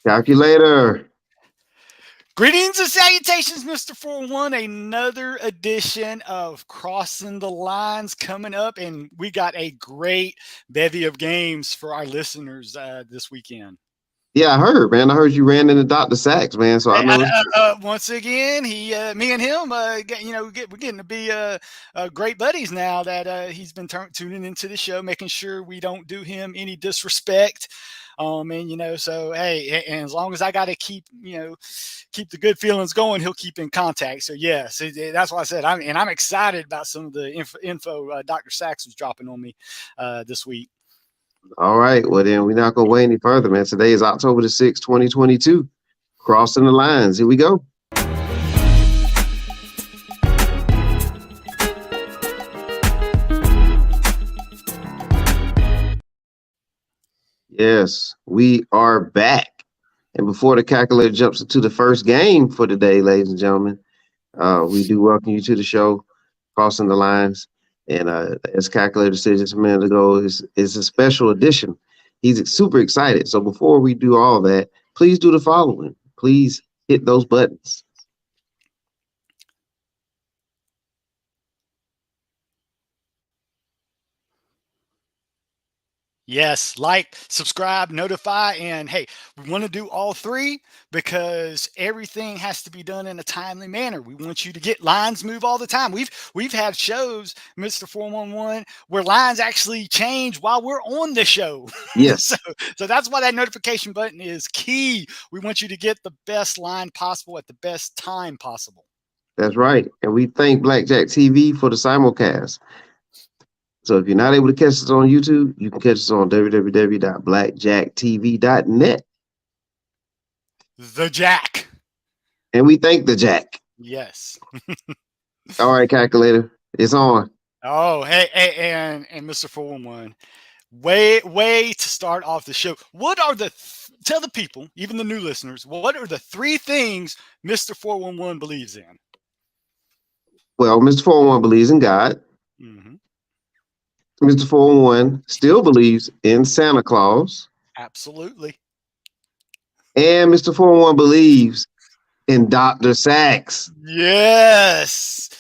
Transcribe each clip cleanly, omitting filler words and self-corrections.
Calculator. Greetings and salutations, Mr. 401. Another edition of Crossing the Lines coming up, and we got a great bevy of games for our listeners this weekend. Yeah, I heard, man. I heard you ran into Dr. Sachs, man. So I Hey, know it's once again, me and him, we're getting to be great buddies now that he's been tuning into the show, making sure we don't do him any disrespect. And so hey, and as long as I got to keep the good feelings going, he'll keep in contact. So yes, that's why I said I'm excited about some of the info Dr. Sachs was dropping on me this week. all right. Well, then we're not gonna wait any further, man. Today is October the 6th, 2022. Crossing the lines. Here we go. Yes, we are back. And before the calculator jumps into the first game for today, ladies and gentlemen, we do welcome you to the show, Crossing the Lines. And as calculator said just a minute ago, is a special edition. He's super excited. So before we do all that, please do the following. Please hit those buttons. Yes, like, subscribe, notify, and hey, we want to do all three because everything has to be done in a timely manner. We want you to get lines move all the time. We've had shows, Mr. 411, where lines actually change while we're on the show. Yes, so that's why that notification button is key. We want you to get the best line possible at the best time possible. that's right. And we thank Blackjack TV for the simulcast. So if you're not able to catch us on YouTube, you can catch us on www.blackjacktv.net. The Jack. And we thank the Jack. Yes. All right, calculator, it's on. Oh, hey, and Mr. 411. Way to start off the show. What are tell the people, even the new listeners, what are the three things Mr. 411 believes in? Well, Mr. 411 believes in God. Mm-hmm. Mr. 411 still believes in Santa Claus. Absolutely. And Mr. 411 believes in Dr. Sachs. Yes.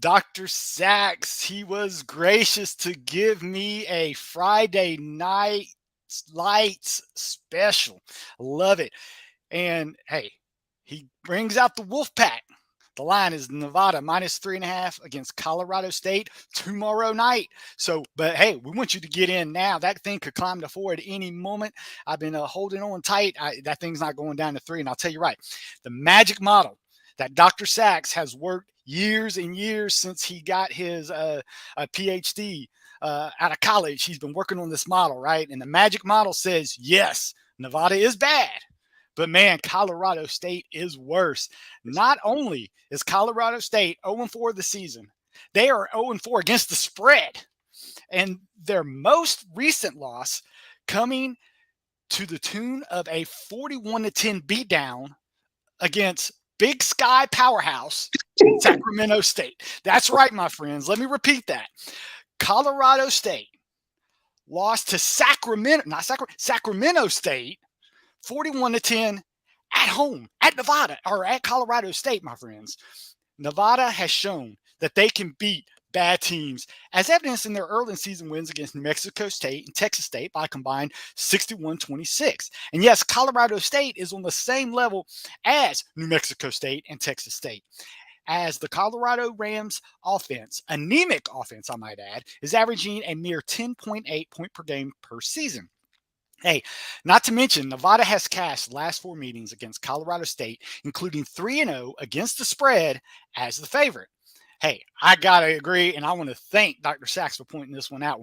Dr. Sachs, he was gracious to give me a Friday night lights special. Love it. And hey, he brings out the wolf pack. The line is Nevada -3.5 against Colorado State tomorrow night. So, but hey, we want you to get in now. That thing could climb to 4 at any moment. I've been holding on tight. That thing's not going down to 3. And I'll tell you right, the magic model that Dr. Sachs has worked years and years since he got his PhD out of college. He's been working on this model, right? And the magic model says, yes, Nevada is bad. But man, Colorado State is worse. Not only is Colorado State 0-4 this season, they are 0-4 against the spread. And their most recent loss coming to the tune of a 41-10 beatdown against Big Sky powerhouse Sacramento State. That's right, my friends. Let me repeat that. Colorado State lost to Sacramento State 41-10 at home, at Nevada, or at Colorado State, my friends. Nevada has shown that they can beat bad teams, as evidenced in their early season wins against New Mexico State and Texas State by a combined 61-26. And yes, Colorado State is on the same level as New Mexico State and Texas State. As the Colorado Rams offense, anemic offense, I might add, is averaging a mere 10.8 point per game per season. Hey, not to mention, Nevada has cashed the last 4 meetings against Colorado State, including 3-0 against the spread as the favorite. Hey, I got to agree, and I want to thank Dr. Sachs for pointing this one out.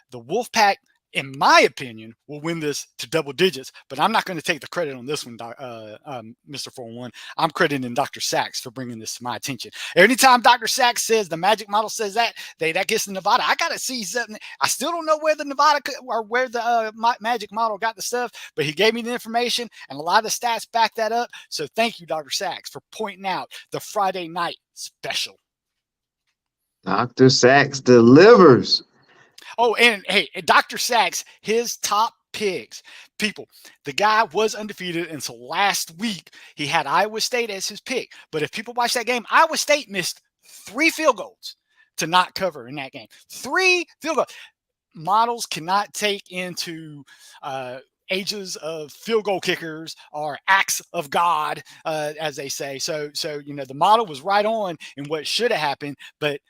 The Wolfpack, in my opinion, will win this to double digits, but I'm not going to take the credit on this one, Mr. 401. I'm crediting Dr. Sachs for bringing this to my attention. Anytime Dr. Sachs says the magic model says that gets to Nevada, I got to see something. I still don't know where the Nevada or where the magic model got the stuff, but he gave me the information, and a lot of the stats back that up. So thank you, Dr. Sachs, for pointing out the Friday night special. Dr. Sachs delivers. Oh, and hey, Dr. Sachs, his top picks. People, the guy was undefeated until last week. He had Iowa State as his pick. But if people watch that game, Iowa State missed 3 field goals to not cover in that game. 3 field goals. Models cannot take into ages of field goal kickers or acts of God, as they say. So the model was right on in what should have happened, but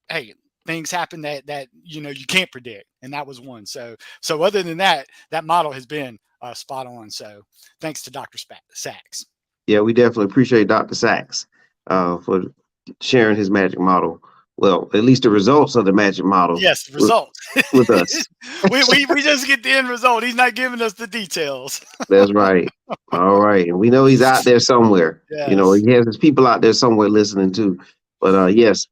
hey, things happen that you can't predict, and that was one. So other than that model has been spot on. So thanks to Dr. Sachs. Yeah, we definitely appreciate Dr. Sachs for sharing his magic model. Well, at least the results of the magic model. Yes, results with us. we just get the end result. He's not giving us the details. That's right. All right, and we know he's out there somewhere. Yes. He has his people out there somewhere listening too. But yes,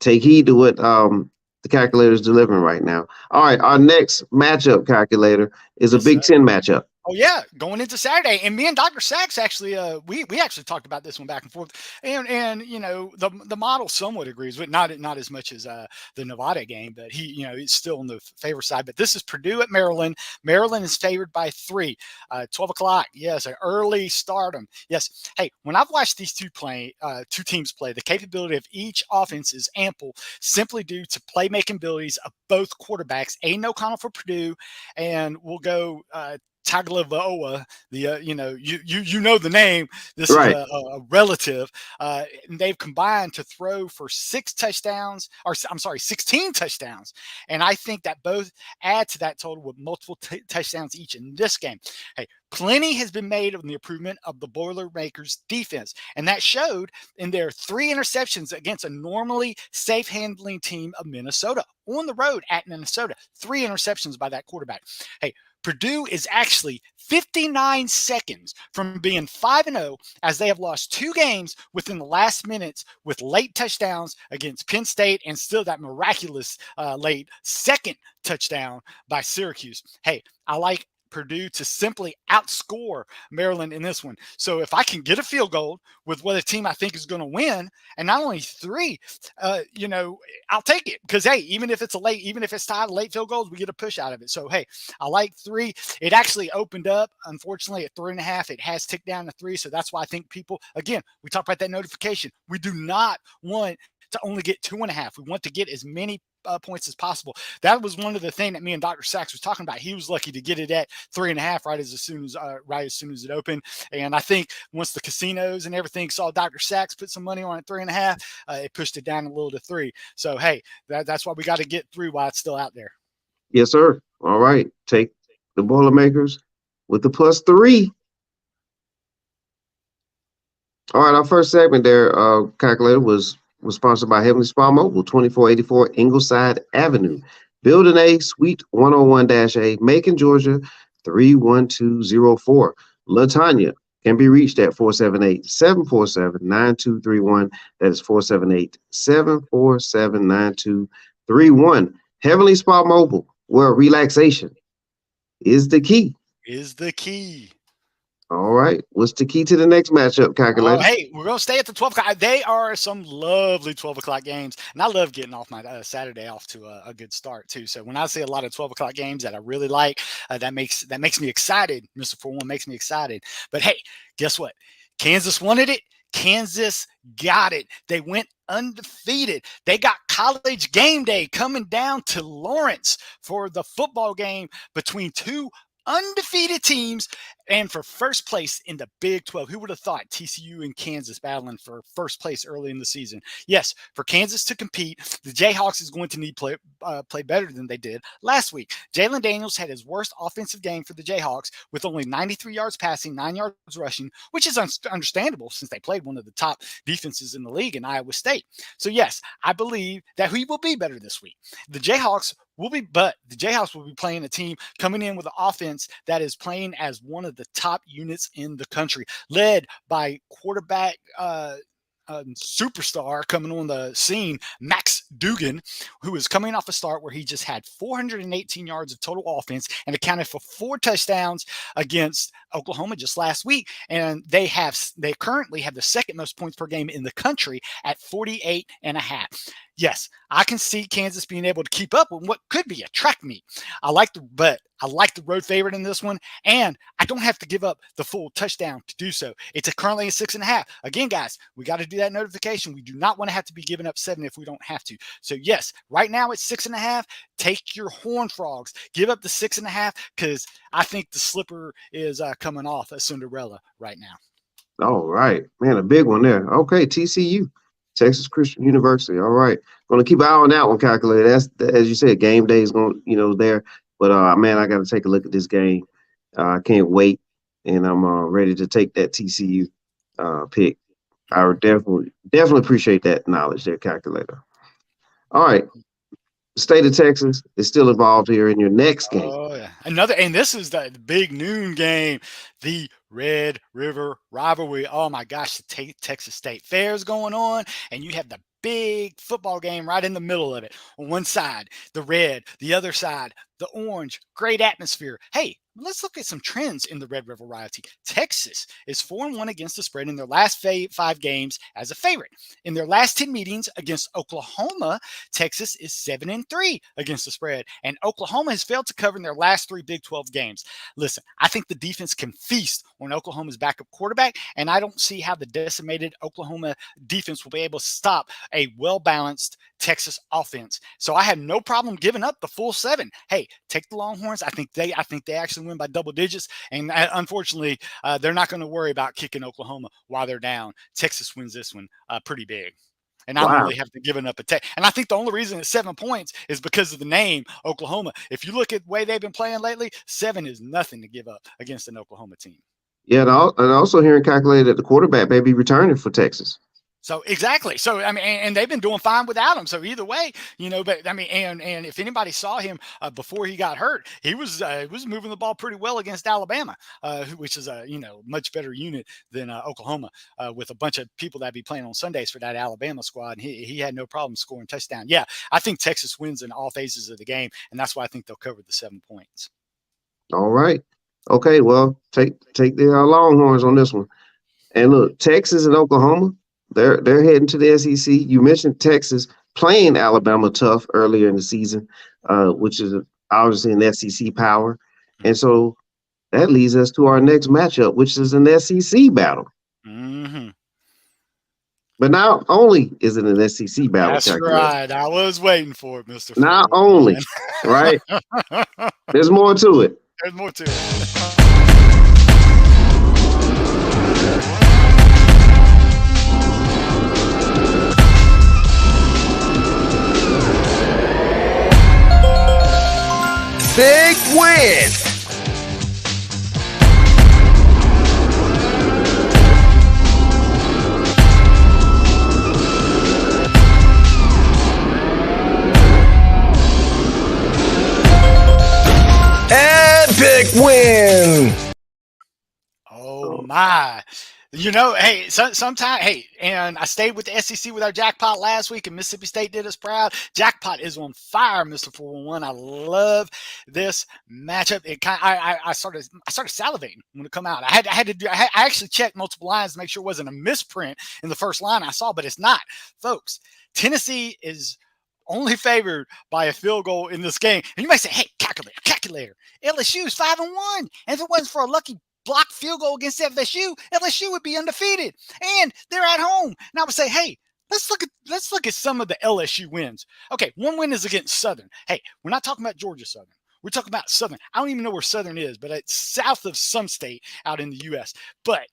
take heed to what the calculator is delivering right now. All right, our next matchup, calculator, is a Big Ten matchup. Oh yeah, going into Saturday, and me and Dr. Sachs actually, we actually talked about this one back and forth, and the model somewhat agrees, but not as much as the Nevada game, but he's still on the favor side. But this is Purdue at Maryland. Maryland is favored by 3, 12 o'clock. Yes, an early stardom. Yes. Hey, when I've watched these two teams play, the capability of each offense is ample, simply due to playmaking abilities of both quarterbacks. Aiden O'Connell for Purdue, and we'll go. Tagovailoa, the name. This is a relative. And they've combined to throw for 16 touchdowns. And I think that both add to that total with multiple touchdowns each in this game. Hey, plenty has been made of the improvement of the Boilermakers defense, and that showed in their 3 interceptions against a normally safe handling team of Minnesota on the road at Minnesota. 3 interceptions by that quarterback. Hey, Purdue is actually 59 seconds from being 5-0 as they have lost 2 games within the last minutes with late touchdowns against Penn State and still that miraculous late second touchdown by Syracuse. Hey, I like Purdue to simply outscore Maryland in this one. So if I can get a field goal with what a team I think is going to win, and not only 3, I'll take it, because hey, even if it's tied late field goals, we get a push out of it. So hey, I like 3. It actually opened up, unfortunately, at 3.5. It has ticked down to 3. So that's why I think people, again, we talked about that notification. We do not want to only get 2.5. We want to get as many points as possible. That was one of the things that me and Dr. Sachs was talking about. He was lucky to get it at 3.5 right as soon as it opened. And I think once the casinos and everything saw Dr. Sachs put some money on it 3.5, it pushed it down a little to 3. So hey, that's why we got to get through while it's still out there. Yes, sir. All right, take the Boilermakers with the +3. All right, our first segment there, calculator, was sponsored by Heavenly Spa Mobile, 2484 Ingleside Avenue, Building A, Suite 101-A, Macon, Georgia, 31204. LaTanya can be reached at 478-747-9231. That is 478-747-9231. Heavenly Spa Mobile, where relaxation is the key. All right. What's the key to the next matchup, calculator? Hey, we're going to stay at the 12 o'clock. They are some lovely 12 o'clock games. And I love getting off my Saturday off to a good start, too. So when I see a lot of 12 o'clock games that I really like, that makes me excited. Mr. 41 makes me excited. But hey, guess what? Kansas wanted it. Kansas got it. They went undefeated. They got College Game Day coming down to Lawrence for the football game between 2 undefeated teams and for first place in the Big 12. Who would have thought TCU and Kansas battling for first place early in the season? Yes, for Kansas to compete, the Jayhawks is going to need play better than they did last week. Jalen Daniels had his worst offensive game for the Jayhawks with only 93 yards passing, 9 yards rushing, which is understandable since they played one of the top defenses in the league in Iowa State. So yes, I believe that he will be better this week. The Jayhawks will be playing a team coming in with an offense that is playing as one of the top units in the country, led by quarterback superstar coming on the scene, Max Duggan, who is coming off a start where he just had 418 yards of total offense and accounted for 4 touchdowns against Oklahoma just last week. And they currently have the second most points per game in the country at 48.5. yes, I can see Kansas being able to keep up with what could be a track meet. But I like the road favorite in this one, and I don't have to give up the full touchdown to do so. It's currently a 6.5. Again, guys, we got to do that notification. We do not want to have to be giving up 7 if we don't have to. So yes, right now it's 6.5. Take your Horned Frogs. Give up the 6.5 because I think the slipper is coming off a Cinderella right now. All right, man, a big one there. Okay, TCU, Texas Christian University. All right, going to keep an eye on that one, calculator. That's as you said, game day is going, there. But man, I got to take a look at this game. I can't wait, and I'm ready to take that TCU pick. I would definitely appreciate that knowledge there, calculator. All right, the state of Texas is still involved here in your next game. Oh yeah, and this is the big noon game, the Red River rivalry. Oh my gosh, the Texas State Fair is going on, and you have the big football game right in the middle of it. On one side, the red, the other side, the orange. Great atmosphere. Hey, let's look at some trends in the Red River rivalry. Texas is 4-1 against the spread in their last 5 games as a favorite. In their last 10 meetings against Oklahoma, Texas is 7-3 against the spread, and Oklahoma has failed to cover in their last 3 Big 12 games. Listen, I think the defense can feast on Oklahoma's backup quarterback, and I don't see how the decimated Oklahoma defense will be able to stop a well-balanced Texas offense. So I have no problem giving up the full 7. Hey, take the Longhorns. I think they actually win by double digits, and unfortunately, they're not going to worry about kicking Oklahoma while they're down. Texas wins this one pretty big. And I don't really have to give up a and I think the only reason it's 7 points is because of the name Oklahoma. If you look at the way they've been playing lately, 7 is nothing to give up against an Oklahoma team. Yeah, and also hearing calculated that the quarterback may be returning for Texas. So exactly. So I mean, and they've been doing fine without him. So either way, but I mean, and if anybody saw him before he got hurt, he was moving the ball pretty well against Alabama, which is a much better unit than Oklahoma, with a bunch of people that be playing on Sundays for that Alabama squad. And he had no problem scoring touchdown. Yeah, I think Texas wins in all phases of the game, and that's why I think they'll cover the 7 points. All right. Okay. Well, take the Longhorns on this one. And look, Texas and Oklahoma. They're heading to the SEC. You mentioned Texas playing Alabama tough earlier in the season, which is obviously an SEC power. And so that leads us to our next matchup, which is an SEC battle. Mm-hmm. But not only is it an SEC battle. That's right. I was waiting for it, Mr. Not only, right? There's more to it. There's more to it. Big win! Epic win! Oh my. Hey, sometimes, and I stayed with the SEC with our jackpot last week, and Mississippi State did us proud. Jackpot is on fire, Mr. 411. I love this matchup. I started salivating when it come out. I actually checked multiple lines to make sure it wasn't a misprint in the first line I saw, but it's not, folks. Tennessee is only favored by a field goal in this game, and you might say, "Hey, calculator, LSU is 5-1, and if it wasn't for a lucky blocked field goal against LSU would be undefeated, and they're at home." And I would say, hey, let's look at some of the LSU wins. Okay, one win is against Southern. Hey, we're not talking about Georgia Southern. We're talking about Southern. I don't even know where Southern is, but it's south of some state out in the U.S. But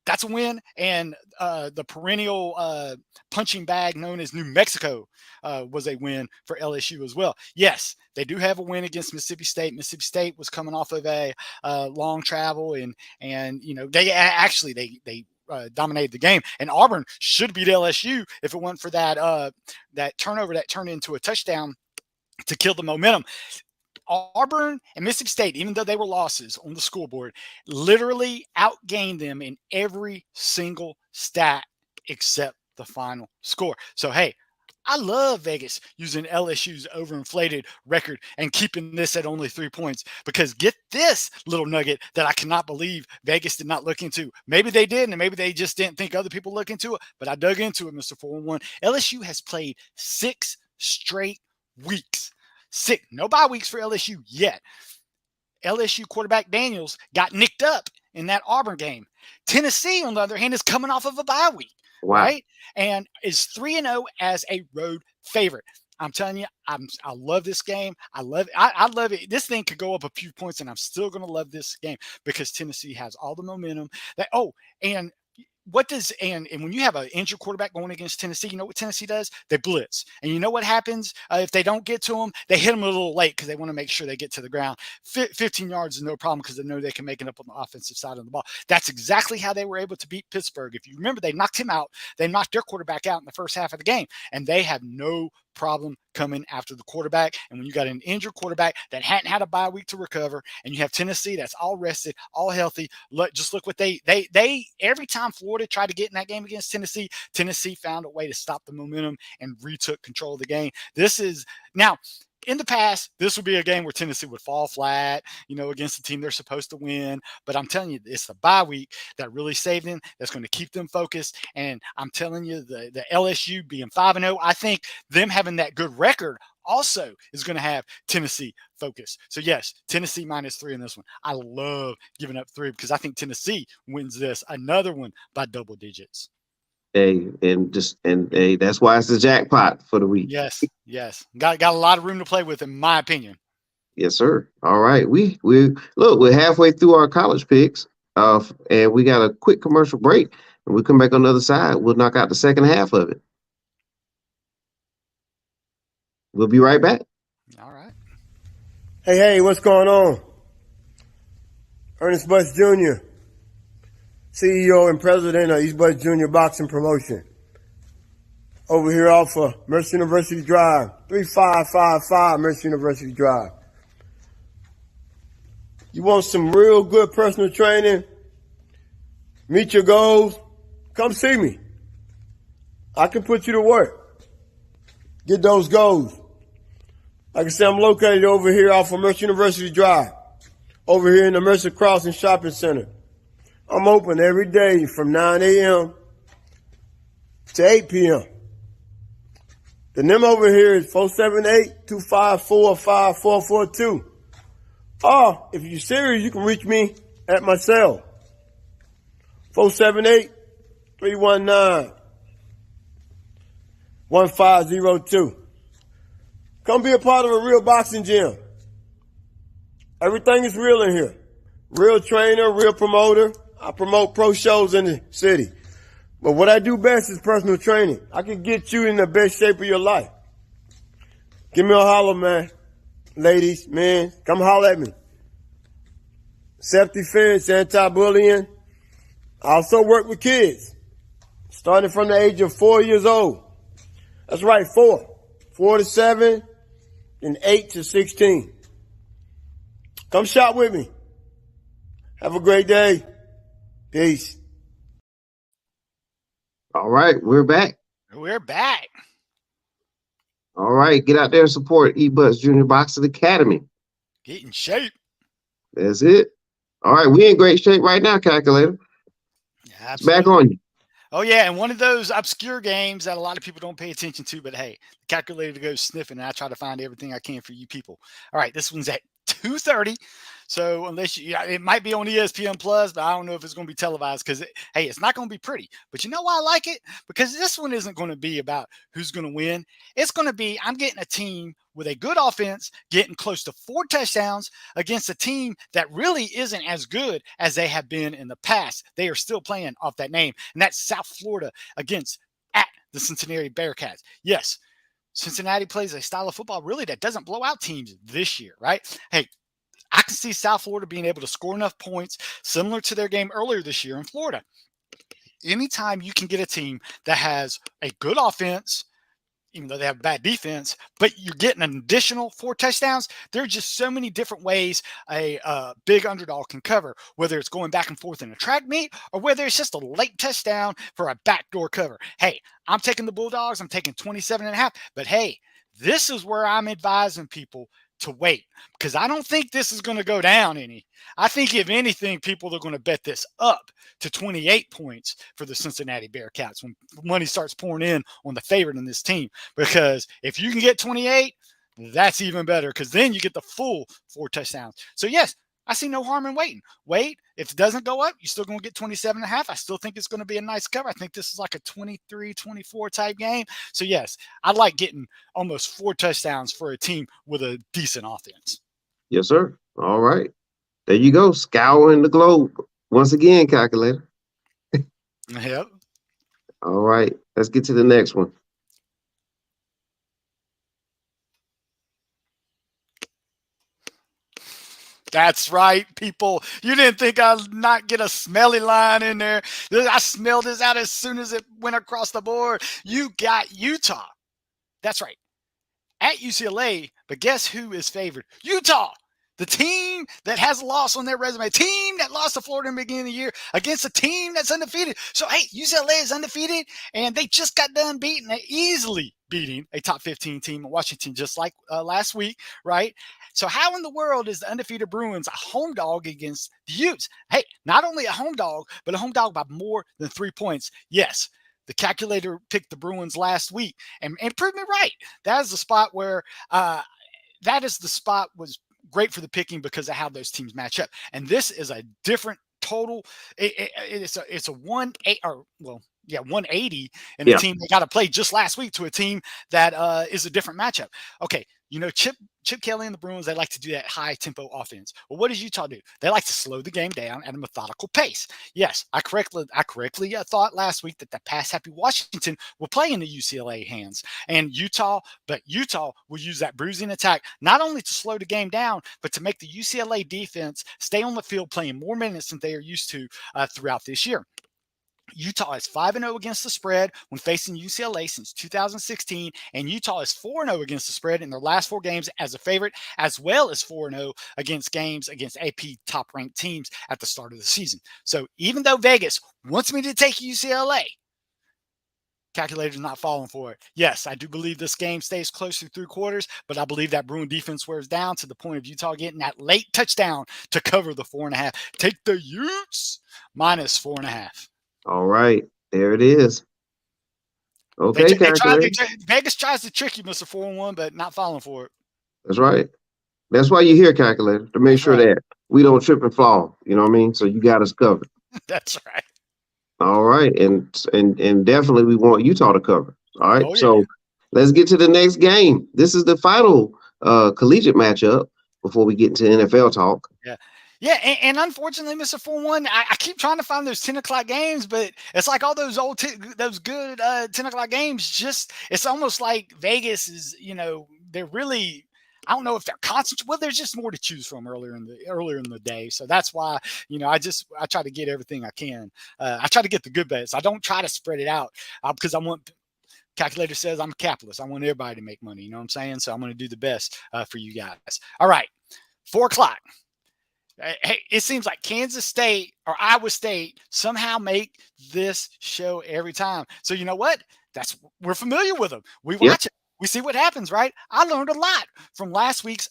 that's a win, and the perennial punching bag known as New Mexico was a win for LSU as well. Yes, they do have a win against Mississippi State. Mississippi State was coming off of a long travel, and they dominated the game. And Auburn should beat LSU if it weren't for that turnover that turned into a touchdown to kill the momentum. Auburn and Mississippi State, even though they were losses on the scoreboard, literally outgained them in every single stat except the final score. So, hey, I love Vegas using LSU's overinflated record and keeping this at only 3 points because get this little nugget that I cannot believe Vegas did not look into. Maybe they did, and maybe they just didn't think other people look into it, but I dug into it, Mr. 411. LSU has played 6 straight weeks. 6. No bye weeks for LSU yet. LSU quarterback Daniels got nicked up in that Auburn game. Tennessee, on the other hand, is coming off of a bye week. Wow. Right? And is 3-0 as a road favorite. I'm telling you, I love this game. I love it. This thing could go up a few points, and I'm still going to love this game because Tennessee has all the momentum. And when you have an injured quarterback going against Tennessee, you know what Tennessee does? They blitz. And you know what happens if they don't get to them? They hit them a little late because they want to make sure they get to the ground. 15 yards is no problem because they know they can make it up on the offensive side of the ball. That's exactly how they were able to beat Pittsburgh. If you remember, they knocked him out. They knocked their quarterback out in the first half of the game, and they have no problem coming after the quarterback. And when you got an injured quarterback that hadn't had a bye week to recover, and you have Tennessee that's all rested, all healthy, just look what they every time Florida tried to get in that game against Tennessee found a way to stop the momentum and retook control of the game. This is now. In the past, this would be a game where Tennessee would fall flat, against the team they're supposed to win. But I'm telling you, it's the bye week that really saved them. That's going to keep them focused. And I'm telling you, the LSU being 5-0, I think them having that good record also is going to have Tennessee focused. So yes, Tennessee -3 in this one. I love giving up 3 because I think Tennessee wins this, another one by double digits. Hey, that's why it's the jackpot for the week. Yes. Got a lot of room to play with, in my opinion. Yes, sir. All right. We're halfway through our college picks, and we got a quick commercial break. And we come back on the other side. We'll knock out the second half of it. We'll be right back. All right. Hey, what's going on? Ernest Butts Jr., CEO and president of East Butts Jr. Boxing Promotion. Over here off of Mercer University Drive, 3555 Mercer University Drive. You want some real good personal training? Meet your goals? Come see me. I can put you to work. Get those goals. Like I said, I'm located over here off of Mercer University Drive, over here in the Mercer Crossing Shopping Center. I'm open every day from 9 a.m. to 8 p.m. The number over here is 478-254-5442. Or, if you're serious, you can reach me at my cell, 478-319-1502. Come be a part of a real boxing gym. Everything is real in here. Real trainer, real promoter. I promote pro shows in the city. But what I do best is personal training. I can get you in the best shape of your life. Give me a holler, man. Ladies, men, come holler at me. Self-defense, anti-bullying. I also work with kids, starting from the age of 4 years old. That's right, 4. 4 to 7, and 8 to 16. Come shop with me. Have a great day. Peace. All right, we're back. We're back. All right, get out there and support E Butts Junior Boxing Academy. Get in shape. That's it. All right, we in great shape right now, Calculator. Yeah, it's back on you. Oh, yeah, and one of those obscure games that a lot of people don't pay attention to, but hey, the calculator goes sniffing, and I try to find everything I can for you people. All right, this one's at 2:30. So unless it might be on ESPN Plus, but I don't know if it's going to be televised because, hey, it's not going to be pretty. But you know why I like it? Because this one isn't going to be about who's going to win. It's going to be I'm getting a team with a good offense getting close to 4 touchdowns against a team that really isn't as good as they have been in the past. They are still playing off that name, and that's South Florida against at the Cincinnati Bearcats. Yes, Cincinnati plays a style of football really that doesn't blow out teams this year, right? Hey, I can see South Florida being able to score enough points similar to their game earlier this year in Florida. Anytime you can get a team that has a good offense, even though they have bad defense, but you're getting an additional 4 touchdowns. There are just so many different ways a big underdog can cover, whether it's going back and forth in a track meet or whether it's just a late touchdown for a backdoor cover. Hey, I'm taking the Bulldogs. I'm taking 27.5. But hey, this is where I'm advising people to wait, because I don't think this is going to go down any. I think if anything, people are going to bet this up to 28 points for the Cincinnati Bearcats when money starts pouring in on the favorite in this team. Because if you can get 28, that's even better, because then you get the full 4 touchdowns. So yes, I see no harm in waiting. Wait. If it doesn't go up, you're still going to get 27.5. I still think it's going to be a nice cover. I think this is like a 23-24 type game. So yes, I like getting almost 4 touchdowns for a team with a decent offense. Yes, sir. All right. There you go. Scouring the globe. Once again, calculator. Yep. All right. Let's get to the next one. That's right, people. You didn't think I'd not get a smelly line in there. I smelled this out as soon as it went across the board. You got Utah. That's right. At UCLA, but guess who is favored? Utah. The team that has a loss on their resume, team that lost to Florida in the beginning of the year against a team that's undefeated. So, hey, UCLA is undefeated, and they just got done easily beating a top 15 team in Washington, just like last week, right? So how in the world is the undefeated Bruins a home dog against the Utes? Hey, not only a home dog, but a home dog by more than 3 points. Yes, the calculator picked the Bruins last week and proved me right. That is the spot where was great for the picking because of how those teams match up. And this is a different total. It's a 180 and a team they got to play just last week to a team that is a different matchup. Okay, you know, Chip Kelly and the Bruins, they like to do that high-tempo offense. Well, what does Utah do? They like to slow the game down at a methodical pace. Yes, I correctly thought last week that the pass-happy Washington will play in the UCLA hands. And Utah will use that bruising attack not only to slow the game down, but to make the UCLA defense stay on the field playing more minutes than they are used to throughout this year. Utah is 5-0 against the spread when facing UCLA since 2016, and Utah is 4-0 against the spread in their last 4 games as a favorite, as well as 4-0 against games against AP top-ranked teams at the start of the season. So even though Vegas wants me to take UCLA, calculator's not falling for it. Yes, I do believe this game stays close through 3 quarters, but I believe that Bruin defense wears down to the point of Utah getting that late touchdown to cover the 4.5. Take the Utes minus 4.5. All right, there it is. Okay, Vegas tries to trick you, Mr. 4-1, but not falling for it. That's right. That's why you're here, calculator, to make sure that we don't trip and fall. You know what I mean? So you got us covered. That's right. All right, and definitely we want Utah to cover. All right, so let's get to the next game. This is the final collegiate matchup before we get into NFL talk. Yeah, and unfortunately, Mr. 4-1, I keep trying to find those 10 o'clock games, but it's like all those those good 10 o'clock games. Just it's almost like Vegas is, you know, they're really. I don't know if they're concentrated. Well, there's just more to choose from earlier in the day, so that's why, you know, I try to get everything I can. I try to get the good bets. I don't try to spread it out because I want. Calculator says I'm a capitalist. I want everybody to make money. You know what I'm saying? So I'm going to do the best for you guys. All right, 4 o'clock. Hey, it seems like Kansas State or Iowa State somehow make this show every time. So you know what? We're familiar with them. We watch it. We see what happens, right? I learned a lot from last week's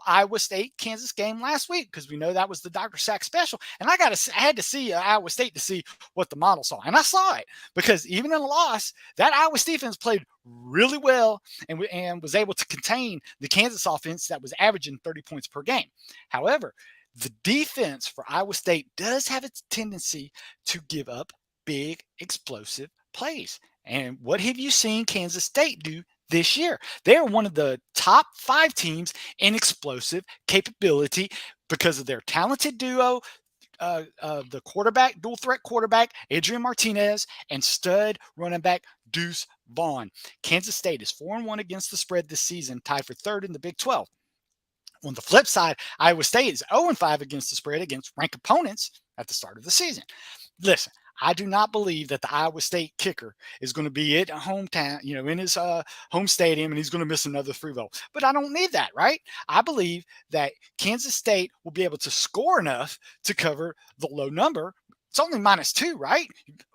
Iowa State Kansas game last week because we know that was the Dr. Sack special. And I had to see Iowa State to see what the model saw. And I saw it because even in a loss, that Iowa State defense played really well and was able to contain the Kansas offense that was averaging 30 points per game. However, the defense for Iowa State does have its tendency to give up big, explosive plays. And what have you seen Kansas State do this year? They're one of the top 5 teams in explosive capability because of their talented duo, the quarterback, dual threat quarterback, Adrian Martinez, and stud running back, Deuce Vaughn. Kansas State is 4-1 against the spread this season, tied for 3rd in the Big 12. On the flip side, Iowa State is 0-5 against the spread against ranked opponents at the start of the season. Listen, I do not believe that the Iowa State kicker is going to be at hometown, in his home stadium, and he's going to miss another 3-0. But I don't need that, right? I believe that Kansas State will be able to score enough to cover the low number. It's only -2, right?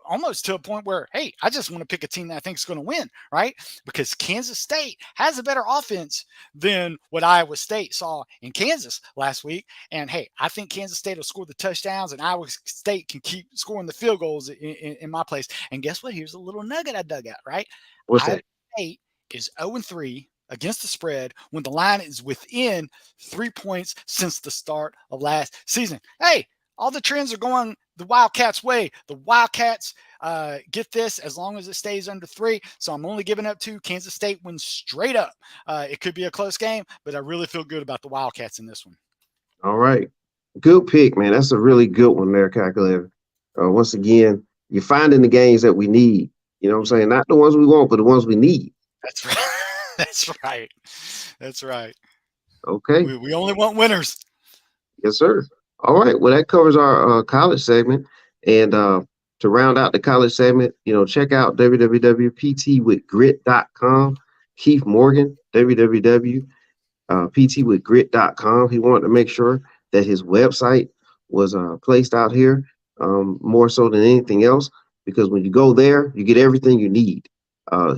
Almost to a point where, hey, I just want to pick a team that I think is going to win, right? Because Kansas State has a better offense than what Iowa State saw in Kansas last week. And, hey, I think Kansas State will score the touchdowns, and Iowa State can keep scoring the field goals in my place. And guess what? Here's a little nugget I dug out, right? What's Iowa that? State is 0-3 against the spread when the line is within 3 points since the start of last season. Hey, all the trends are going the Wildcats' way. The Wildcats, get this, as long as it stays under 3. So I'm only giving up 2. Kansas State wins straight up. It could be a close game, but I really feel good about the Wildcats in this one. All right. Good pick, man. That's a really good one there, Calculator. Once again, you're finding the games that we need. You know what I'm saying? Not the ones we want, but the ones we need. That's right. That's right. That's right. Okay. We only want winners. Yes, sir. All right. Well, that covers our college segment. And to round out the college segment, check out www.ptwithgrit.com. Keith Morgan, www.ptwithgrit.com. He wanted to make sure that his website was placed out here more so than anything else, because when you go there, you get everything you need.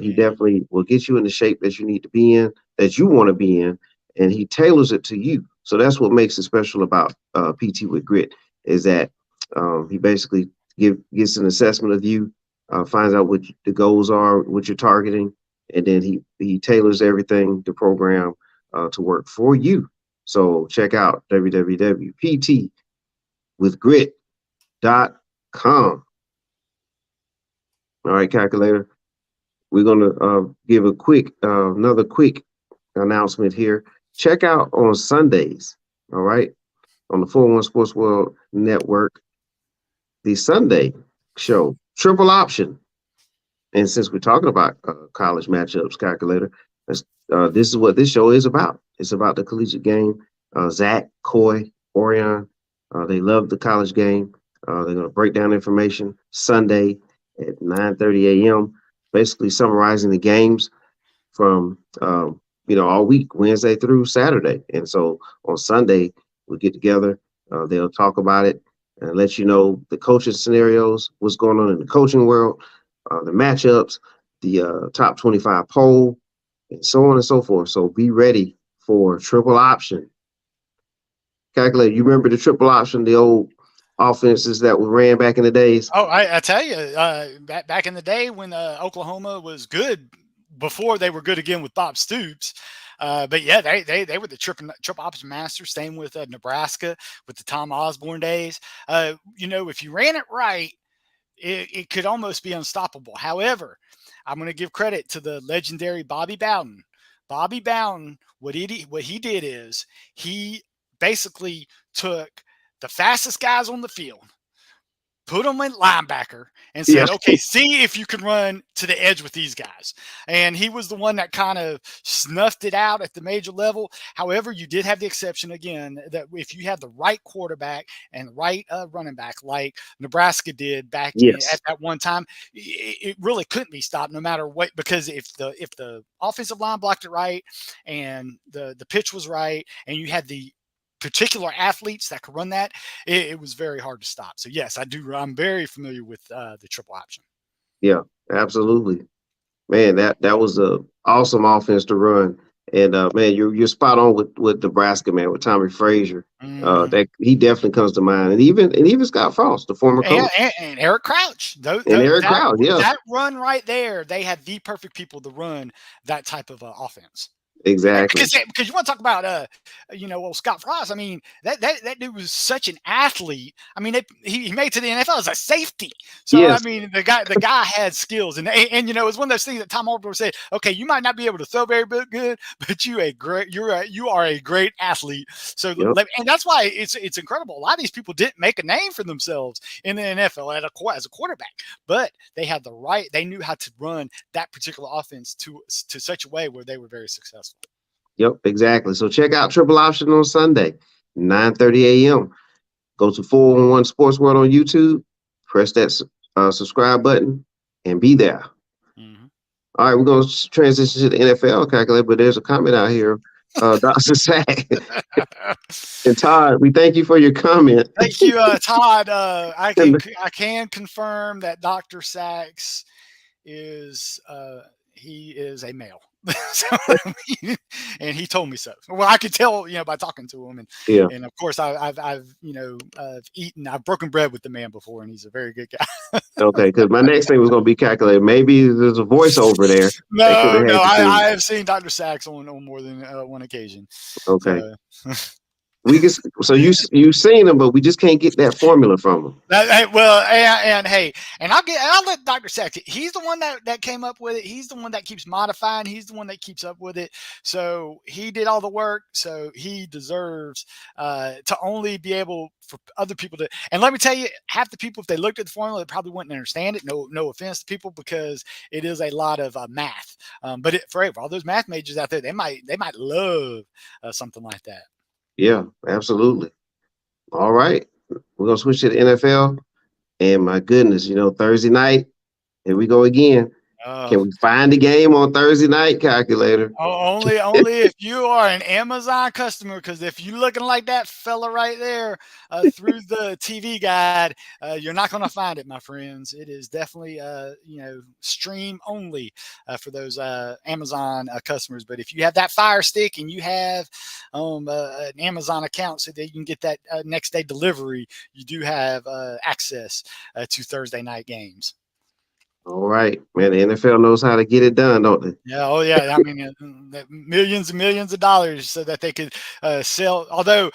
He definitely will get you in the shape that you need to be in, that you want to be in, and he tailors it to you. So that's what makes it special about PT with Grit, is that he basically gets an assessment of you, finds out what the goals are, what you're targeting, and then he tailors everything, the program, to work for you. So check out www.ptwithgrit.com. All right, Calculator. We're going to give another quick announcement here. Check out on Sundays, all right, on the 401 Sports World Network, the Sunday show, Triple Option. And since we're talking about college matchups, Calculator, this is what this show is about. It's about the collegiate game. Zach, Coy, Orion, they love the college game. They're going to break down information Sunday at 9:30 a.m., basically summarizing the games from all week, Wednesday through Saturday. And so on Sunday, we get together. They'll talk about it and let you know the coaching scenarios, what's going on in the coaching world, the matchups, the top 25 poll, and so on and so forth. So be ready for Triple Option. Calculate, you remember the Triple Option, the old offenses that were ran back in the days? Oh, I tell you, back in the day when Oklahoma was good, before they were good again with Bob Stoops. But yeah, they were the triple option masters. Same with Nebraska with the Tom Osborne days. If you ran it right, it could almost be unstoppable. However, I'm going to give credit to the legendary Bobby Bowden. Bobby Bowden, what he did is he basically took the fastest guys on the field, put them in linebacker, and said, okay, see if you can run to the edge with these guys. And he was the one that kind of snuffed it out at the major level. However, you did have the exception again, that if you had the right quarterback and the right running back, like Nebraska did back at that one time, it really couldn't be stopped no matter what, because if the offensive line blocked it right and the pitch was right and you had the particular athletes that could run that, it was very hard to stop. So yes, I'm very familiar with the triple option. Yeah, absolutely, man. That was a awesome offense to run. And man, you're spot on with Nebraska, man, with Tommy Frazier. That he definitely comes to mind, and even Scott Frost, the former coach, and Eric Crouch. Crouch, yeah, that run right there, they had the perfect people to run that type of offense. Exactly. Because you want to talk about, Scott Frost. I mean, that dude was such an athlete. I mean, he made it to the NFL as a safety. So yes. I mean, the guy had skills, and it was one of those things that Tom Osborne said. Okay, you might not be able to throw very good, but you are a great athlete. So and that's why it's incredible. A lot of these people didn't make a name for themselves in the NFL as a quarterback, but they had they knew how to run that particular offense to such a way where they were very successful. Yep, exactly. So check out Triple Option on Sunday, 9:30 a.m. Go to 401 Sports World on YouTube. Press that subscribe button and be there. Mm-hmm. All right, we're going to transition to the NFL calculator, but there's a comment out here. Dr. Sack and Todd, we thank you for your comment. Thank you, Todd. I can confirm that Dr. Sachs is he is a male. So, and he told me so. Well, I could tell, by talking to him, and of course, I've I've broken bread with the man before, and he's a very good guy. Okay, because my next thing was going to be calculated. Maybe there's a voiceover there. No, I have seen Dr. Sachs on more than one occasion. Okay. We can, so you've seen him, but we just can't get that formula from him. I'll let Dr. Sachs. He's the one that came up with it. He's the one that keeps modifying. He's the one that keeps up with it. So he did all the work. So he deserves to only be able for other people to. And let me tell you, half the people, if they looked at the formula, they probably wouldn't understand it. No offense to people, because it is a lot of math. But for all those math majors out there, they might love something like that. Yeah, absolutely. All right. We're going to switch to the NFL. And my goodness, Thursday night, here we go again. Can we find the game on Thursday night, calculator? Only if you are an Amazon customer, because if you're looking like that fella right there through the TV guide, you're not going to find it, my friends. It is definitely, stream only for those Amazon customers. But if you have that Fire Stick and you have an Amazon account so that you can get that next day delivery, you do have access to Thursday night games. All right, man. The NFL knows how to get it done, don't they? Yeah. Oh, yeah. I mean, millions and millions of dollars so that they could sell. Although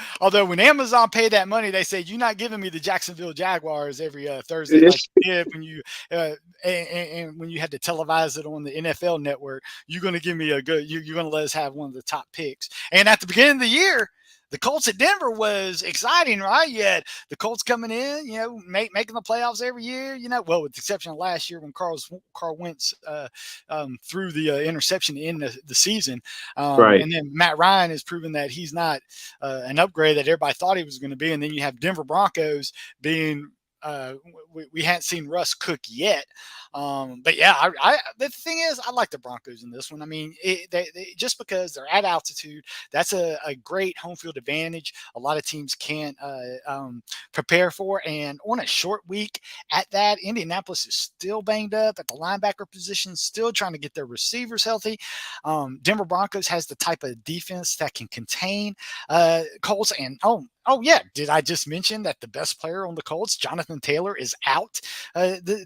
when Amazon paid that money, they said, "You're not giving me the Jacksonville Jaguars every Thursday like you did when you and when you had to televise it on the NFL Network. You're going to give me a good. You're going to let us have one of the top picks." And at the beginning of the year, the Colts at Denver was exciting, right? You had the Colts coming in, making the playoffs every year, well, with the exception of last year when Carl Wentz threw the interception in the season. Right. And then Matt Ryan has proven that he's not an upgrade that everybody thought he was going to be. And then you have Denver Broncos being we hadn't seen Russ cook yet. But yeah, the thing is, I like the Broncos in this one. I mean, they just because they're at altitude, that's a great home field advantage. A lot of teams can't prepare for. And on a short week at that, Indianapolis is still banged up at the linebacker position, still trying to get their receivers healthy. Denver Broncos has the type of defense that can contain Colts. And oh, yeah. Did I just mention that the best player on the Colts, Jonathan Taylor, is out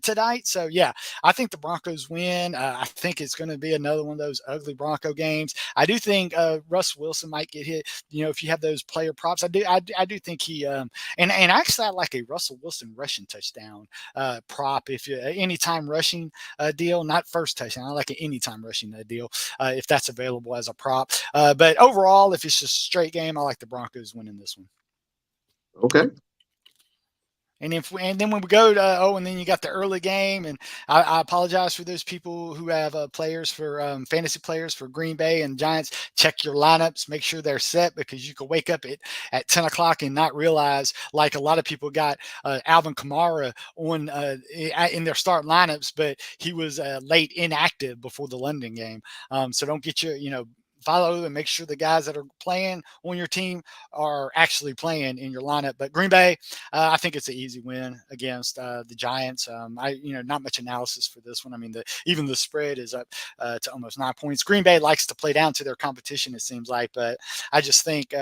tonight? So, yeah, I think the Broncos win. I think it's going to be another one of those ugly Bronco games. I do think Russ Wilson might get hit. If you have those player props, I do think he and actually I like a Russell Wilson rushing touchdown prop. If you anytime rushing deal, not first touchdown. I like an anytime rushing deal if that's available as a prop. But overall, if it's just a straight game, I like the Broncos winning this one. Okay. And then when we go to and then you got the early game, and I apologize for those people who have players for fantasy players for Green Bay and Giants. Check your lineups, make sure they're set, because you could wake up at 10 o'clock and not realize, like a lot of people got Alvin Kamara on in their start lineups, but he was late inactive before the London game. So don't get your follow and make sure the guys that are playing on your team are actually playing in your lineup. But Green Bay, I think it's an easy win against the Giants. Not much analysis for this one. I mean, even the spread is up to almost 9 points. Green Bay likes to play down to their competition, it seems like, but I just think,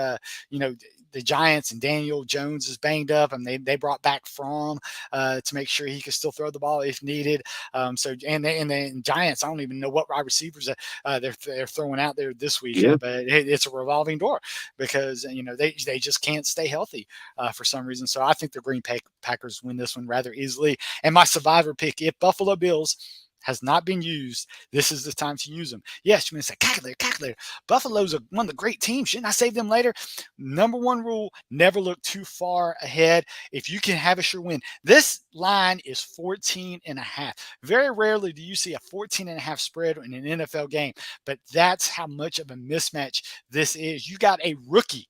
the Giants and Daniel Jones is banged up, and they brought back Fromm to make sure he could still throw the ball if needed. And then Giants, I don't even know what wide receivers they're throwing out there this week, but it's a revolving door because they just can't stay healthy for some reason. So I think the Green Packers win this one rather easily. And my survivor pick, if Buffalo Bills has not been used, this is the time to use them. Yes, you may say, calculator. Buffalo's one of the great teams. Shouldn't I save them later? Number one rule, never look too far ahead. If you can have a sure win. This line is 14.5. Very rarely do you see a 14.5 spread in an NFL game, but that's how much of a mismatch this is. You got a rookie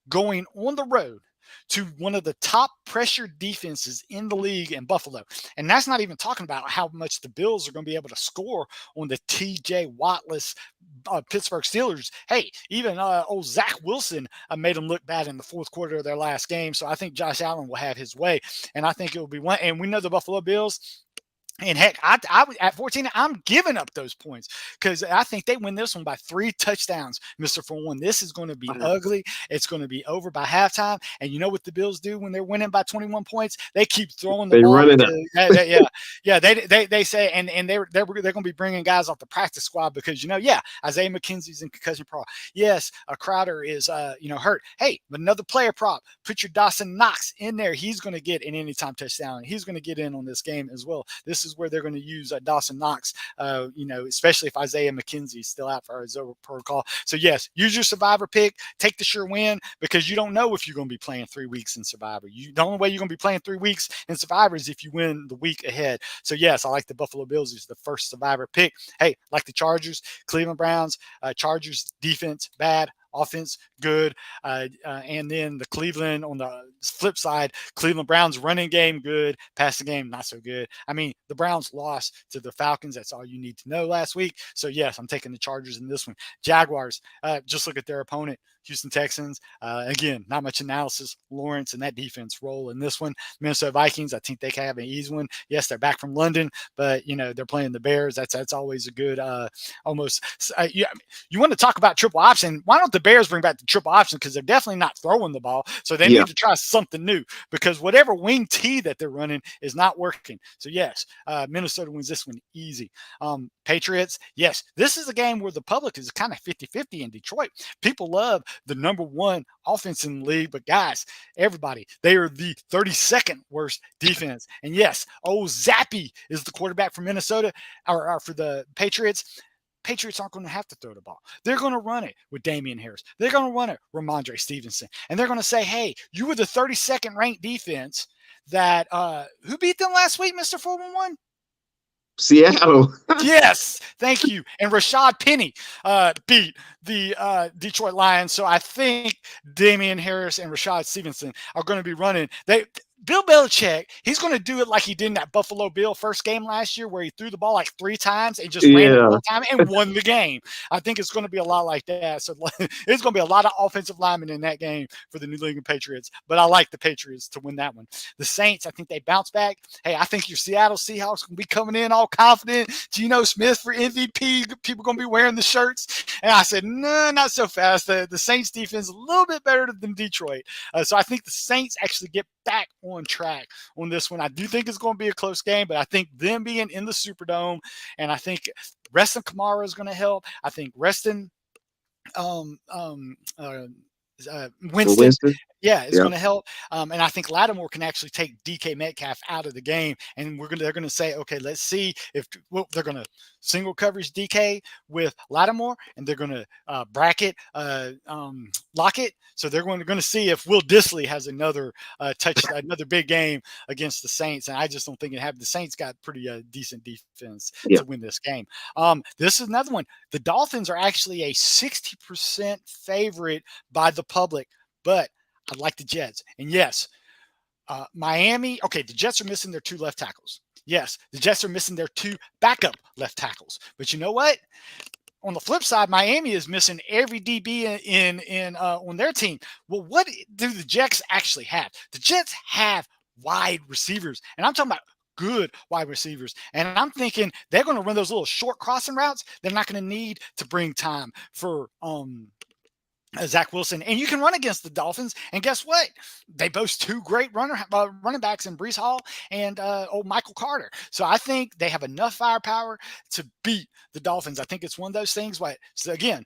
going on the road to one of the top pressure defenses in the league in Buffalo. And that's not even talking about how much the Bills are going to be able to score on the TJ Wattless Pittsburgh Steelers. Hey, even old Zach Wilson made them look bad in the fourth quarter of their last game. So I think Josh Allen will have his way. And I think it will be one. And we know the Buffalo Bills. And heck, I at 14, I'm giving up those points because I think they win this one by 3 touchdowns, Mr. 4-1. This is going to be ugly. It's going to be over by halftime. And you know what the Bills do when they're winning by 21 points? They keep throwing the ball. Run it up. Yeah. They say, and they're going to be bringing guys off the practice squad because, Isaiah McKenzie's in concussion protocol. Yes, Crowder is, hurt. Hey, another player prop. Put your Dawson Knox in there. He's going to get an anytime touchdown. He's going to get in on this game as well. This is where they're going to use Dawson Knox, especially if Isaiah McKenzie is still out for his over protocol. So, yes, use your survivor pick. Take the sure win because you don't know if you're going to be playing 3 weeks in survivor. The only way you're going to be playing 3 weeks in survivor is if you win the week ahead. So, yes, I like the Buffalo Bills as the first survivor pick. Hey, like the Chargers, Cleveland Browns, Chargers defense, bad. Offense, good. And then the Cleveland on the flip side, Cleveland Browns running game, good. Passing game, not so good. I mean, the Browns lost to the Falcons. That's all you need to know last week. So, yes, I'm taking the Chargers in this one. Jaguars, just look at their opponent, Houston Texans. Again, not much analysis. Lawrence and that defense roll in this one. Minnesota Vikings, I think they can have an easy one. Yes, they're back from London, but, they're playing the Bears. That's always a good almost. You want to talk about triple option. Why don't the Bears bring back the triple option because they're definitely not throwing the ball. So they need to try something new because whatever wing T that they're running is not working. So, yes, Minnesota wins this one easy. Patriots, yes, this is a game where the public is kind of 50-50 in Detroit. People love the number 1 offense in the league, but guys, everybody, they are the 32nd worst defense. And yes, Zappy is the quarterback for Minnesota or for the Patriots. Patriots aren't going to have to throw the ball. They're going to run it with Damian Harris. They're going to run it with Ramondre Stevenson. And they're going to say, hey, you were the 32nd ranked defense that who beat them last week, Mr. 411? Seattle. Yes, thank you. And Rashad Penny beat the Detroit Lions. So I think Damian Harris and Rashad Stevenson are going to be running. Bill Belichick, he's going to do it like he did in that Buffalo Bill first game last year where he threw the ball like 3 times and just ran it one time and won the game. I think it's going to be a lot like that. So it's going to be a lot of offensive linemen in that game for the New England Patriots. But I like the Patriots to win that one. The Saints, I think they bounce back. Hey, I think your Seattle Seahawks going to be coming in all confident. Geno Smith for MVP. People going to be wearing the shirts. And I said, no, not so fast. The Saints defense is a little bit better than Detroit. So I think the Saints actually get back on track on this one. I do think it's going to be a close game, but I think them being in the Superdome, and I think resting Kamara is going to help. I think resting Winston. Yeah, it's going to help. And I think Lattimore can actually take DK Metcalf out of the game. And they're going to say, okay, let's see if they're going to single coverage DK with Lattimore, and they're going to bracket Lockett. So they're going to see if Will Dissly has another another big game against the Saints. And I just don't think the Saints got pretty decent defense to win this game. This is another one. The Dolphins are actually a 60% favorite by the public, but I like the Jets. And yes, Miami, okay, the Jets are missing their 2 left tackles. Yes, the Jets are missing their 2 backup left tackles. But you know what? On the flip side, Miami is missing every DB in on their team. Well, what do the Jets actually have? The Jets have wide receivers. And I'm talking about good wide receivers. And I'm thinking they're going to run those little short crossing routes. They're not going to need to bring time for Zach Wilson, and you can run against the Dolphins. And guess what? They boast 2 great running backs in Breece Hall and old Michael Carter. So I think they have enough firepower to beat the Dolphins. I think it's one of those things. So again,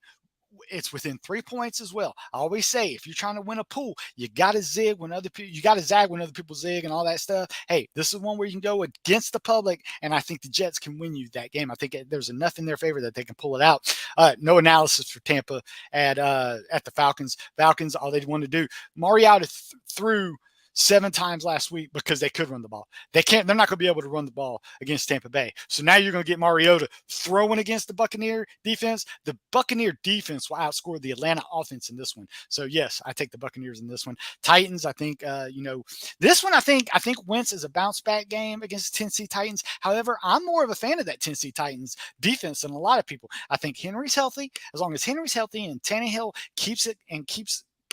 it's within 3 points as well. I always say, if you're trying to win a pool, you got to zig when other people, you got to zag when other people zig and all that stuff. Hey, this is one where you can go against the public, and I think the Jets can win you that game. I think there's enough in their favor that they can pull it out. No analysis for Tampa at the Falcons. Falcons, all they want to do. Mariota threw 7 times last week because they could run the ball. They're not going to be able to run the ball against Tampa Bay. So now you're going to get Mariota throwing against the Buccaneer defense. The Buccaneer defense will outscore the Atlanta offense in this one. So yes, I take the Buccaneers in this one. Titans, I think, this one I think Wentz is a bounce back game against the Tennessee Titans. However, I'm more of a fan of that Tennessee Titans defense than a lot of people. I think Henry's healthy. As long as Henry's healthy and Tannehill keeps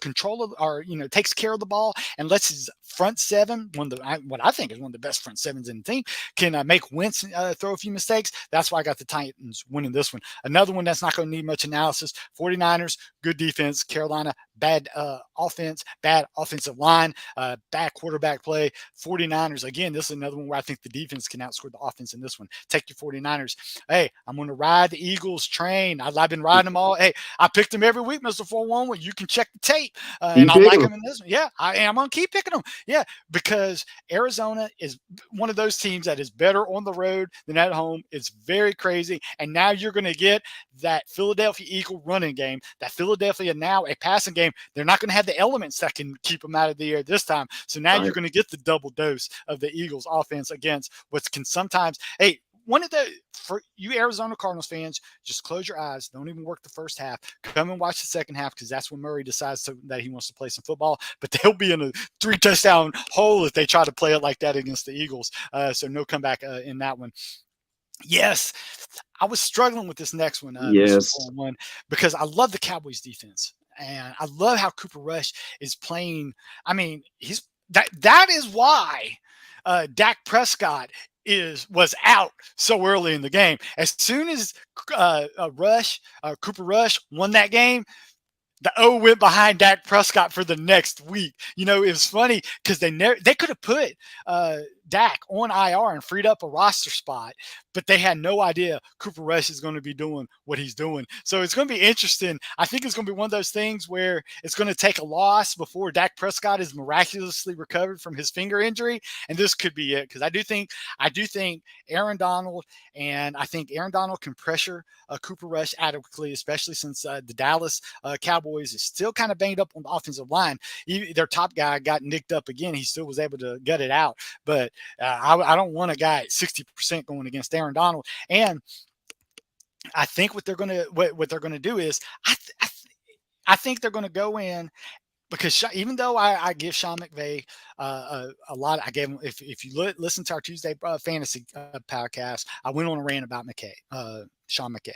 control of, or takes care of the ball and lets his front seven, what I think is one of the best front sevens in the team, can make Wentz throw a few mistakes. That's why I got the Titans winning this one. Another one that's not going to need much analysis. 49ers, good defense. Carolina, bad offense, bad offensive line, bad quarterback play. 49ers, again, this is another one where I think the defense can outscore the offense in this one. Take your 49ers. Hey, I'm going to ride the Eagles train. I've been riding them all. Hey, I picked them every week, Mr. 4-1. Well, you can check the tape. And I like them in this one. Yeah, I am going to keep picking them. Yeah, because Arizona is one of those teams that is better on the road than at home. It's very crazy. And now you're going to get that Philadelphia Eagle running game, that Philadelphia now a passing game. They're not going to have the elements that can keep them out of the air this time. So now you're going to get the double dose of the Eagles offense against what can sometimes, hey, one of the, for you Arizona Cardinals fans, just close your eyes. Don't even work the first half. Come and watch the second half because that's when Murray decides that he wants to play some football. But they'll be in a 3-touchdown hole if they try to play it like that against the Eagles. So no comeback in that one. Yes, I was struggling with this next one. Yes. Because I love the Cowboys defense. And I love how Cooper Rush is playing. I mean, that is why Dak Prescott was out so early in the game. As soon as Cooper Rush won that game, the O went behind Dak Prescott for the next week. It was funny because they could have put Dak on IR and freed up a roster spot, but they had no idea Cooper Rush is going to be doing what he's doing. So it's going to be interesting. I think it's going to be one of those things where it's going to take a loss before Dak Prescott is miraculously recovered from his finger injury, and this could be it because I do think Aaron Donald, and I think Aaron Donald can pressure Cooper Rush adequately, especially since the Dallas Cowboys is still kind of banged up on the offensive line. Their top guy got nicked up again. He still was able to gut it out, but I don't want a guy at 60% going against Aaron Donald. And I think what they're going to do is I think they're going to go in because even though I give Sean McVay a lot, I gave him, if you listen to our Tuesday fantasy podcast, I went on a rant about Sean McVay.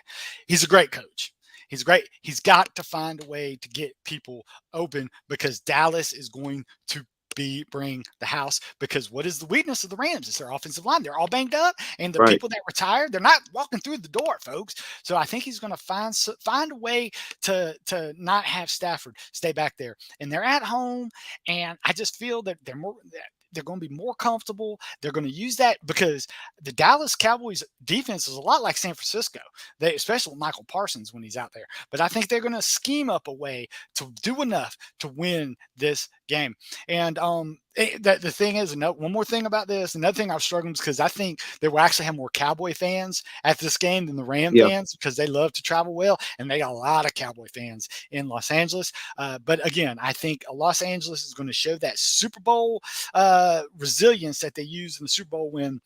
He's a great coach. He's great. He's got to find a way to get people open because Dallas is going to bring the house, because what is the weakness of the Rams? It's their offensive line. They're all banged up, and the people that retired, they're not walking through the door, folks. So I think he's going to find a way to not have Stafford stay back there. And they're at home, and I just feel that they're going to be more comfortable. They're going to use that because the Dallas Cowboys defense is a lot like San Francisco. Especially Michael Parsons when he's out there. But I think they're going to scheme up a way to do enough to win this game. And the thing is, one more thing about this, another thing I was struggling because I think they will actually have more Cowboy fans at this game than the Ram fans because they love to travel well, and they got a lot of Cowboy fans in Los Angeles. But again, I think Los Angeles is going to show that Super Bowl resilience that they used in the Super Bowl when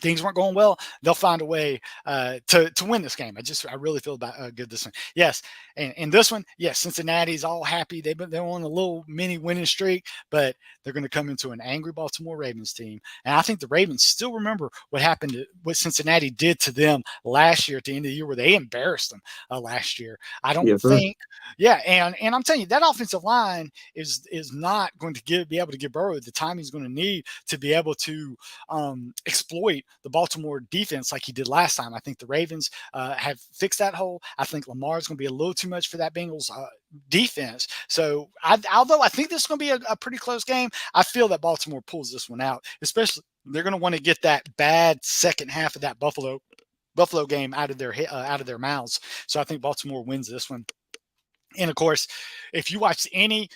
things weren't going well. They'll find a way to win this game. I really feel about good this one. Yes, and this one, yes, Cincinnati's all happy. They're on a little mini winning streak, but they're going to come into an angry Baltimore Ravens team. And I think the Ravens still remember what Cincinnati did to them last year at the end of the year, where they embarrassed them last year. I don't think, and I'm telling you, that offensive line is not going to be able to give Burrow the time he's going to need to be able to exploit the Baltimore defense like he did last time. I think the Ravens have fixed that hole. I think Lamar's going to be a little too much for that Bengals defense. So although I think this is going to be a pretty close game, I feel that Baltimore pulls this one out. Especially they're going to want to get that bad second half of that Buffalo game out of their mouths. So I think Baltimore wins this one. And of course, if you watch any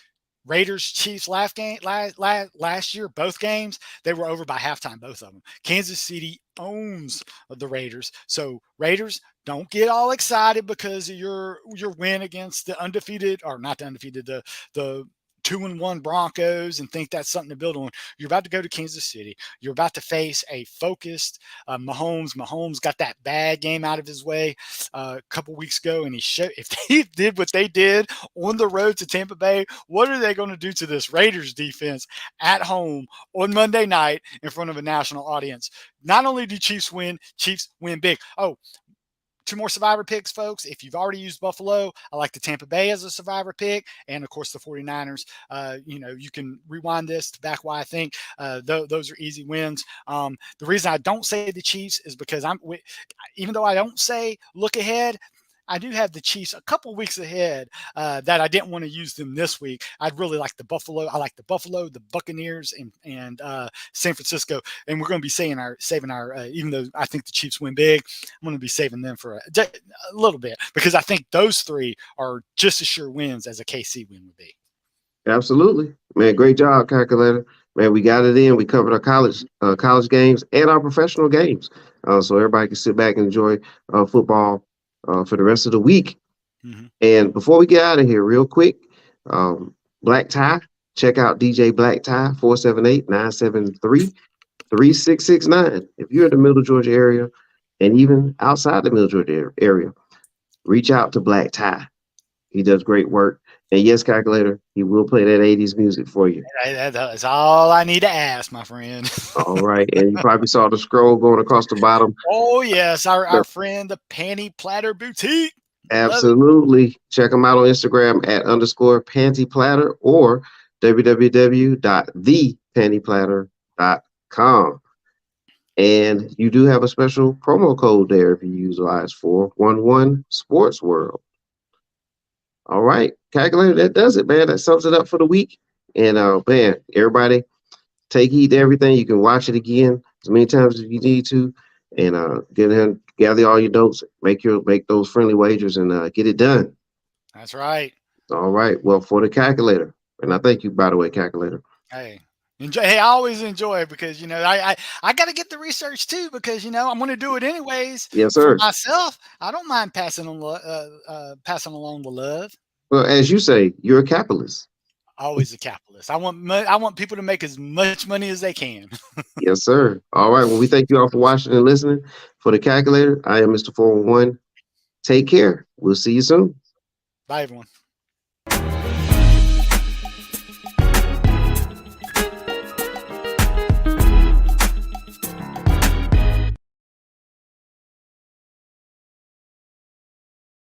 Raiders Chiefs last year, both games, they were over by halftime, both of them. Kansas City owns the Raiders. So Raiders, don't get all excited because of your win against the undefeated, or not the undefeated, the 2-1 Broncos and think that's something to build on. You're about to go to Kansas City. You're about to face a focused Mahomes. Mahomes got that bad game out of his way a couple weeks ago, and he showed if they did what they did on the road to Tampa Bay, what are they going to do to this Raiders defense at home on Monday night in front of a national audience? Not only do Chiefs win big. Oh, 2 more survivor picks, folks. If you've already used Buffalo, I like the Tampa Bay as a survivor pick. And, of course, the 49ers. You can rewind this to back why I think those are easy wins. The reason I don't say the Chiefs is because even though I don't say look ahead, I do have the Chiefs a couple weeks ahead that I didn't want to use them this week. I'd really like the Buffalo. I like the Buffalo, the Buccaneers, and San Francisco. And we're going to be saving our even though I think the Chiefs win big, I'm going to be saving them for a little bit because I think those 3 are just as sure wins as a KC win would be. Absolutely, man. Great job, calculator. Man, we got it in. We covered our college games and our professional games, so everybody can sit back and enjoy football for the rest of the week. Mm-hmm. And before we get out of here, real quick, Black Tie, check out DJ Black Tie 478-973-3669. If you're in the Middle Georgia area and even outside the Middle Georgia area, reach out to Black Tie. He does great work. And yes, calculator, he will play that 80s music for you. That's all I need to ask, my friend. All right. And you probably saw the scroll going across the bottom. Oh, yes. Our friend, the Panty Platter Boutique. Absolutely. Check them out on Instagram at _pantyplatter or www.thepantyplatter.com. And you do have a special promo code there if you utilize 411 Sports World. All right, calculator, that does it, man. That sums it up for the week. And man, everybody take heed to everything. You can watch it again as many times as you need to, and get in, gather all your notes, make those friendly wagers, and get it done. That's right. All right. Well, for the calculator, and I thank you, by the way, calculator. Hey, enjoy. Hey, I always enjoy it because I got to get the research too because I'm going to do it anyways. Yes, sir. For myself, I don't mind passing along the love. Well, as you say, you're a capitalist. Always a capitalist. I want people to make as much money as they can. Yes, sir. All right. Well, we thank you all for watching and listening. For the calculator, I am Mr. 411. Take care. We'll see you soon. Bye, everyone.